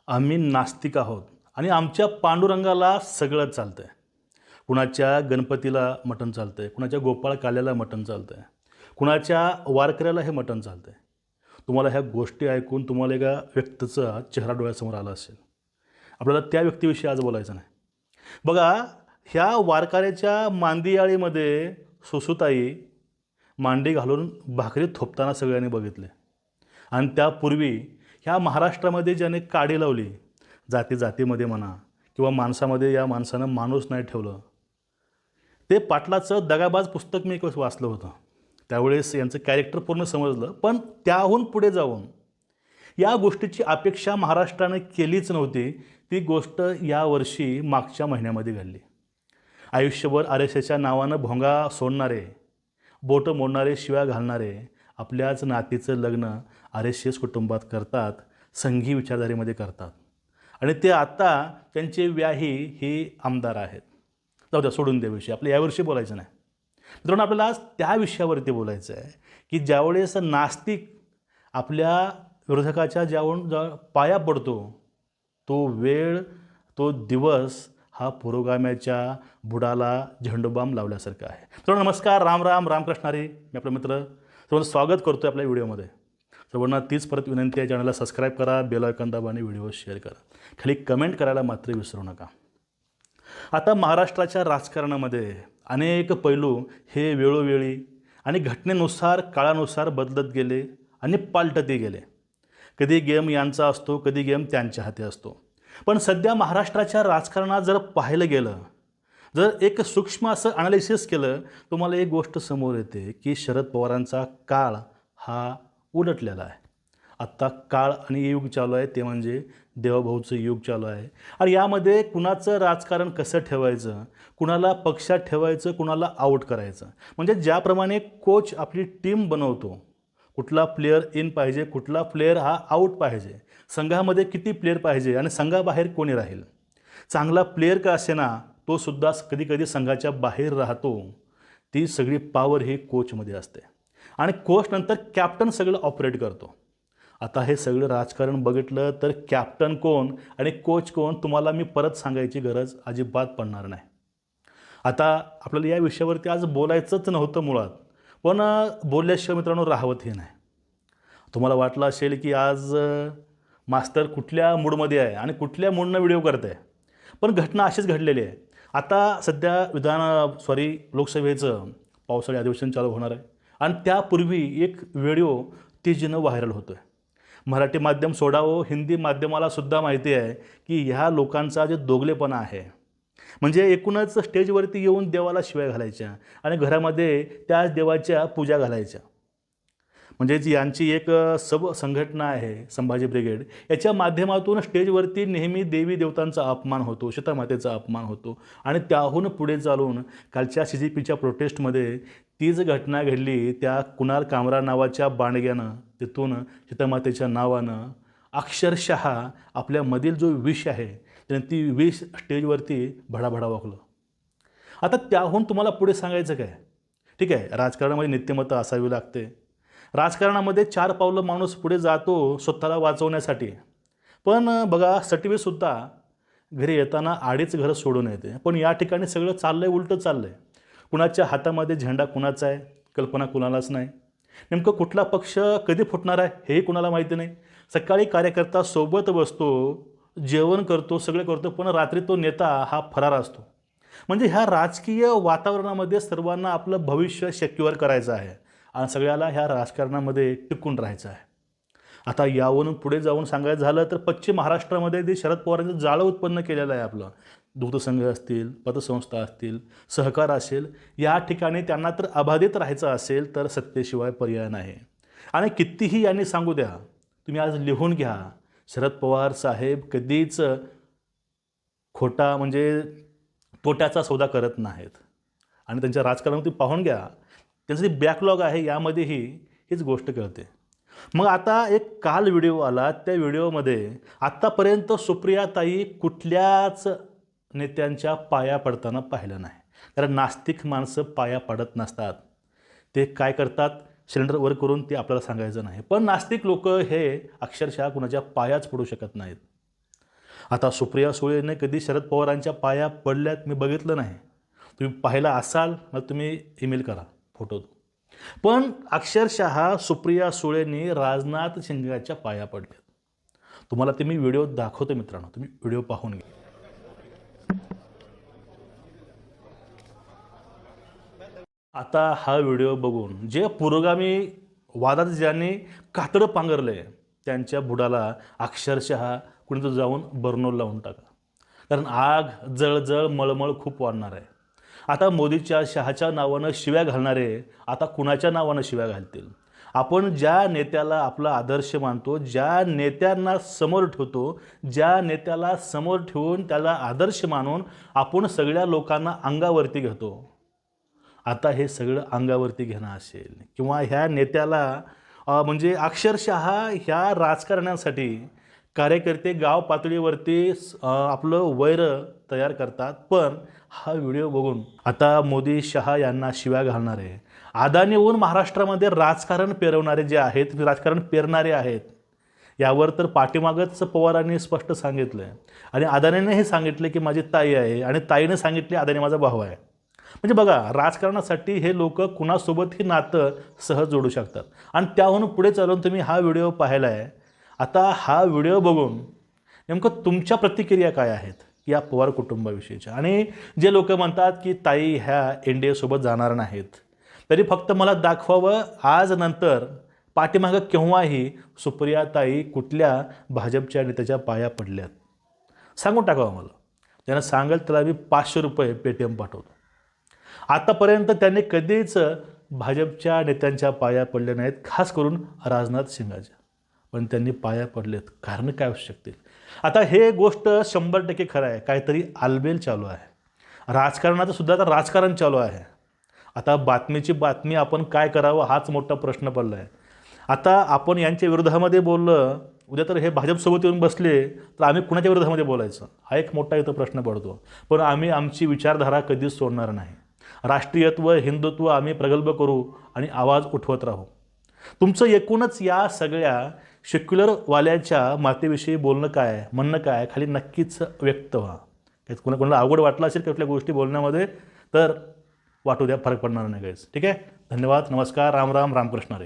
आम्ही नास्तिक आहोत आणि आमच्या पांडुरंगाला सगळं चालतं आहे. कुणाच्या गणपतीला मटण चालतं आहे, कुणाच्या गोपाळ काल्याला मटण चालतं आहे, कुणाच्या वारकऱ्याला हे मटण चालतं आहे. तुम्हाला ह्या गोष्टी ऐकून तुम्हाला एका व्यक्तीचा चेहरा डोळ्यासमोर आला असेल. आपल्याला त्या व्यक्तीविषयी आज बोलायचं नाही. बघा, ह्या वारकऱ्याच्या मांदियाळीमध्ये सुसूताई मांडी घालून भाकरी थोपताना सगळ्यांनी बघितले. आणि त्यापूर्वी ह्या महाराष्ट्रामध्ये ज्याने काडी लावली, जातीमध्ये म्हणा किंवा माणसामध्ये या माणसानं माणूस नाही ठेवलं, ते पाटलाचं दगाबाज पुस्तक मी एक वाचलं होतं. त्यावेळेस यांचं कॅरेक्टर पूर्ण समजलं. पण त्याहून पुढे जाऊन या गोष्टीची अपेक्षा महाराष्ट्रानं केलीच नव्हती. ती गोष्ट यावर्षी मागच्या महिन्यामध्ये घडली. आयुष्यभर आरएसएसच्या नावानं भोंगा सोडणारे, बोटं मोडणारे, शिव्या घालणारे आपल्याच नातीचं लग्न आरएसएस कुटुंबात करतात, संघी विचारधारेमध्ये करतात. आणि ते आता त्यांचे व्याही हे आमदार आहेत. जाऊ द्या, सोडून द्या विषय. आपल्या यावर्षी बोलायचं नाही. मित्रांनो, आपल्याला आज त्या विषयावरती बोलायचं आहे की ज्यावेळेस नास्तिक आपल्या विरोधकाच्या पाया पडतो, तो वेळ, तो दिवस हा पुरोगाम्याच्या बुडाला झेंडूबाम लावल्यासारखा आहे. मित्रांनो नमस्कार, राम राम, रामकृष्ण हरी. मी आपला मित्र सर्वांचं स्वागत करतो आपल्या व्हिडिओमध्ये. सर्वांना तीच परत विनंती आहे, चॅनलला सबस्क्राईब करा, बेल आयकॉन दाबा आणि व्हिडिओ शेअर करा. खाली कमेंट करायला मात्र विसरू नका. आता महाराष्ट्राच्या राजकारणामध्ये अनेक पैलू हे वेळोवेळी आणि घटनेनुसार, काळानुसार बदलत गेले आणि पालटतही गेले. कधी गेम यांचा असतो, कधी गेम त्यांच्या हाती असतो. पण सध्या महाराष्ट्राच्या राजकारणात जर पाहिलं गेलं, जर एक सूक्ष्म असं ॲनालिसिस केलं, तुम्हाला एक गोष्ट समोर येते की शरद पवारांचा काळ हा उलटलेला आहे. आत्ता काळ आणि युग चालू आहे, ते म्हणजे देवाभाऊचं युग चालू आहे. आणि यामध्ये कुणाचं राजकारण कसं ठेवायचं, कुणाला पक्षात ठेवायचं, कुणाला आऊट करायचं, म्हणजे ज्याप्रमाणे कोच आपली टीम बनवतो, कुठला प्लेअर इन पाहिजे, कुठला प्लेअर हा आऊट पाहिजे, संघामध्ये किती प्लेअर पाहिजे आणि संघाबाहेर कोणी राहील, चांगला प्लेअर का असेना तो सुद्धा कधीकधी संघाच्या बाहेर राहतो. ती सगळी पॉवर ही कोचमध्ये असते आणि कोच नंतर कॅप्टन सगळं ऑपरेट करतो. आता हे सगळं राजकारण बघितलं तर कॅप्टन कोण आणि कोच कोण तुम्हाला मी परत सांगायची गरज अजिबात पडणार नाही. आता आपल्याला या विषयावरती आज बोलायचंच नव्हतं मुळात, पण बोलल्याशिवाय मित्रांनो राहवतही नाही. तुम्हाला वाटलं असेल की आज मास्तर कुठल्या मूडमध्ये आहे आणि कुठल्या मूडनं व्हिडिओ करत आहे, पण घटना अशीच घडलेली आहे. आता सध्या लोकसभेचं पावसाळी अधिवेशन चालू होणार आहे आणि त्यापूर्वी एक व्हिडिओ तेजीनं व्हायरल होतो आहे. मराठी माध्यम सोडावं, हिंदी माध्यमालासुद्धा माहिती आहे की ह्या लोकांचा जे दोगलेपणा आहे, म्हणजे एकूणच स्टेजवरती येऊन देवाला शिव्या घालायच्या आणि घरामध्ये त्याच देवाच्या पूजा घालायच्या. म्हणजेच यांची एक संघटना आहे संभाजी ब्रिगेड, याच्या माध्यमातून स्टेजवरती नेहमी देवी देवतांचा अपमान होतो, सीतामातेचा अपमान होतो. आणि त्याहून पुढे चालून कालच्या CGPच्या प्रोटेस्टमध्ये तीच घटना घडली. त्या कुणाल कामरा नावाच्या बांडग्यानं तिथून सीतामातेच्या नावानं अक्षरशः आपल्यामधील जो विष आहे त्याने ती विष स्टेजवरती भडाभडा वाकलं. आता त्याहून तुम्हाला पुढे सांगायचं काय? ठीक आहे, राजकारणामध्ये नीतिमत्ता असावी लागते. राजकारणामध्ये 4 पावलं माणूस पुढे जातो स्वतःला वाचवण्यासाठी. पण बघा, सटवीसुद्धा घरी येताना आडीच घरं सोडून येते. पण या ठिकाणी सगळं चाललं आहे, उलटं चाललं आहे. कुणाच्या हातामध्ये झेंडा कुणाचा आहे कल्पना कुणालाच नाही. नेमकं कुठला पक्ष कधी फुटणार आहे हेही कुणाला माहिती नाही. सकाळी कार्यकर्ता सोबत बसतो, जेवण करतो, सगळं करतो, पण रात्री तो नेता हा फरार असतो. म्हणजे ह्या राजकीय वातावरणामध्ये सर्वांना आपलं भविष्य सिक्युअर करायचं आहे आणि सगळ्याला ह्या राजकारणामध्ये टिकून राहायचं आहे. आता यावरून पुढे जाऊन सांगायचं झालं तर पश्चिम महाराष्ट्रामध्ये जे शरद पवारांचं जाळं उत्पन्न केलेलं आहे, आपलं दुग्धसंघ असतील, पतसंस्था असतील, सहकार असेल, या ठिकाणी त्यांना तर अबाधित राहायचं असेल तर सत्तेशिवाय पर्याय नाही. आणि कितीही यांनी सांगू द्या, तुम्ही आज लिहून घ्या, शरद पवार साहेब कधीच खोटा म्हणजे तोट्याचा सौदा करत नाहीत. आणि त्यांच्या राजकारणात पाहून घ्या, त्यांचं जे बॅकलॉग आहे यामध्येही हीच गोष्ट कळते. मग आता एक काल व्हिडिओ आला, त्या व्हिडिओमध्ये आत्तापर्यंत सुप्रियाताई कुठल्याच नेत्यांच्या पाया पडताना पाहिलं नाही. कारण नास्तिक माणसं पाया पडत नसतात. ते काय करतात, सिलेंडर वर करून ते आपल्याला सांगायचं नाही. पण नास्तिक लोक हे अक्षरशः कुणाच्या पायाच पडू शकत नाहीत. आता सुप्रिया सुळेने कधी शरद पवारांच्या पाया पडल्यात मी बघितलं नाही. तुम्ही पाहिला असाल मग तुम्ही ईमेल करा फोटो. पण अक्षरशः सुप्रिया सुळेंनी राजनाथ सिंगाच्या पाया पडल्यात. तुम्हाला ते मी व्हिडिओ दाखवतो मित्रांनो, तुम्ही व्हिडिओ पाहून घ्या. आता हा व्हिडिओ बघून जे पुरोगामी वादात ज्यांनी कातडं पांघरले त्यांच्या बुडाला अक्षरशः कुणीतरी जाऊन बर्नोल लावून टाका. कारण आग जळजळ मळमळ खूप वाढणार आहे. आता मोदीच्या शहाच्या नावानं शिव्या घालणारे आता कुणाच्या नावानं शिव्या घालतील. आपण ज्या नेत्याला आपला आदर्श मानतो, ज्या नेत्यांना समोर ठेवतो, ज्या नेत्याला समोर ठेवून त्याला आदर्श मानून आपण सगळ्या लोकांना अंगावरती घेतो. आता हे सगळं अंगावरती घेणं असेल किंवा ह्या नेत्याला म्हणजे अक्षरशः ह्या राजकारण्यासाठी कार्यकर्ते गाव पातळीवरती आपलं वैर तयार करतात. पण हा व्हिडिओ बघून आता मोदी शहा यांना शिव्या घालणारे, अदानीहून महाराष्ट्रामध्ये राजकारण पेरवणारे जे आहेत, राजकारण पेरणारे आहेत, यावर तर पाठीमागच पवारांनी स्पष्ट सांगितलं आहे. आणि अदानीने हे सांगितले की माझी ताई आहे आणि ताईने सांगितले अदानी माझा भाऊ आहे. म्हणजे बघा, राजकारणासाठी हे लोक कुणासोबतही नातं सहज जोडू शकतात. आणि त्याहून पुढे चालून तुम्ही हा व्हिडिओ पाहिला आहे. आता हा व्हिडिओ बघून नेमकं तुमच्या प्रतिक्रिया काय आहेत या पवार कुटुंबाविषयीच्या? आणि जे लोक म्हणतात की ताई ह्या NDAसोबत जाणार नाहीत, तरी फक्त मला दाखवावं आज नंतर पाठीमागं केव्हाही सुप्रियाताई कुठल्या भाजपच्या नेत्याच्या पाया पडल्यात सांगून टाकावं मला. त्यांना सांगेल त्याला मी 500 रुपये पेटीएम पाठवतो. आतापर्यंत त्यांनी कधीच भाजपच्या नेत्यांच्या पाया पडले नाहीत, खास करून राजनाथ सिंगाच्या. पण त्यांनी पाया पडलेत. कारण काय असू शकतील? आता हे गोष्ट 100% खरं आहे. काहीतरी आलबेल चालू आहे. राजकारणाचं सुद्धा आता राजकारण चालू आहे. आता बातमीची बातमी आपण काय करावं हाच मोठा प्रश्न पडला आहे. आता आपण यांच्या विरोधामध्ये बोललं, उद्या तर हे भाजपसोबत येऊन बसले तर आम्ही कुणाच्या विरोधामध्ये बोलायचं हा एक मोठा इथं प्रश्न पडतो. पण आम्ही आमची विचारधारा कधीच सोडणार नाही. राष्ट्रीयत्व, हिंदुत्व आम्ही प्रगल्भ करू आणि आवाज उठवत राहू. तुमचं एकूणच या सगळ्या सेक्युलरवाल्याच्या मातेविषयी बोलणं काय, म्हणणं काय, खाली नक्कीच व्यक्त व्हा. कोणाला अवघड वाटलं असेल कुठल्या गोष्टी बोलण्यामध्ये तर वाटू द्या, फरक पडणार नाही गाईज. ठीक आहे. धन्यवाद. नमस्कार. राम राम. रामकृष्ण हरी.